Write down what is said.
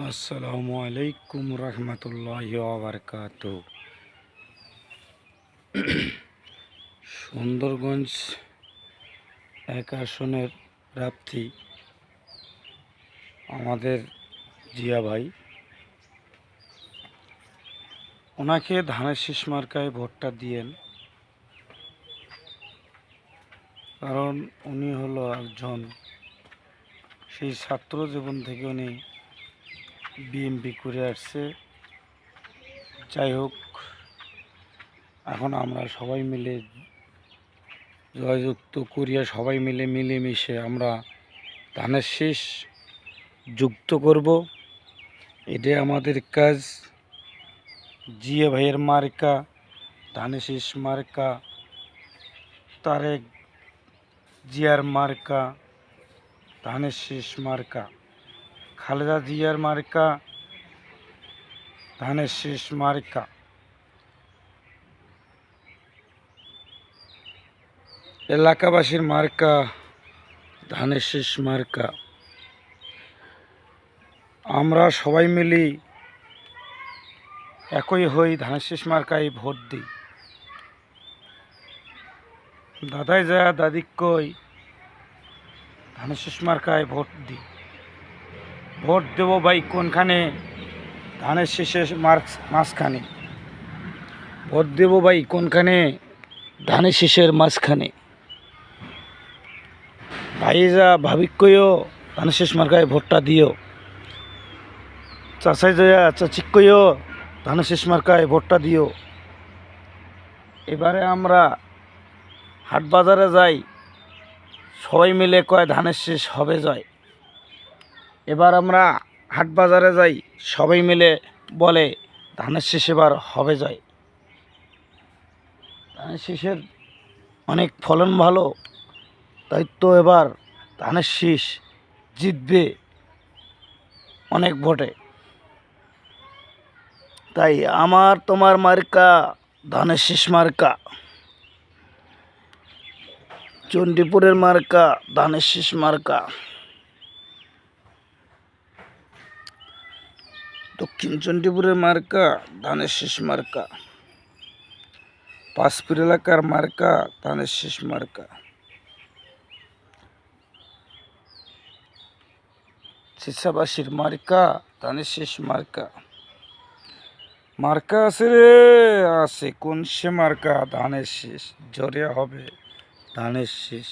আসসালামু আলাইকুম রহমতুল্লাহি ওয়া বারাকাতুহু। সুন্দরগঞ্জ এক আসনের প্রার্থী আমাদের জিয়া ভাই, ওনাকে ধানের শীষ মার্কায় ভোটটা দিয়েন। কারণ উনি হলো একজন, সেই ছাত্র জীবন থেকে উনি বিএমপি করে আসছে। যাই হোক, এখন আমরা সবাই মিলে জয়যুক্ত করিয়া সবাই মিলে মিলেমিশে আমরা ধানের শীষ যুক্ত করব। এটাই আমাদের কাজ। জিয়া ভাইয়ের মার্কা ধানের শীষ মার্কা, তারেক জিয়ার মার্কা ধানের শীষ মার্কা, খালেদা জিয়ার মার্কা ধানের শীষ মার্কা, এলাকাবাসীর মার্কা ধানের শীষ মার্কা। আমরা সবাই মিলি একই হই, ধানের শীষ মার্কায় ভোট দিই। দাদাই যা দাদি কই, ধানের শীষ মার্কায় ভোট দিই। ভোট দেব ভাই কোনখানে? ধানের শীষের মাঝখানে। ভোট দেব ভাই কোনখানে? ধানের শীষের মাঝখানে। ভাই যা ভাবি কইও, ধানের শীষ মার্কায় ভোটটা দিও। চাচাই যা চাচি কইও, ধানের শীষ মার্কায় ভোটটা দিও। এবারে আমরা হাট বাজারে যাই, সবাই মিলে কয় ধানের শীষ হবে জয়। এবার আমরা হাট বাজারে যাই, সবাই মিলে বলে ধানের শীষ এবার হবে জয়। ধানের শীষের অনেক ফলন ভালো, তাই তো এবার ধানের শীষ জিতবে অনেক ভোটে। তাই আমার তোমার মার্কা ধানের শীষ মার্কা, চণ্ডীপুরের মার্কা ধানের শীষ মার্কা, দক্ষিণ চণ্ডীপুরের মার্কা ধানের শীষ মার্কা, পাঁচপুর এলাকার মার্কা ধানের শীষ মার্কা, চিসাবাসীর মার্কা ধানের শীষ মার্কা। মার্কা আছে রে আছে, কোন সে মার্কা? ধানের শীষ, জোরে হবে ধানের শীষ।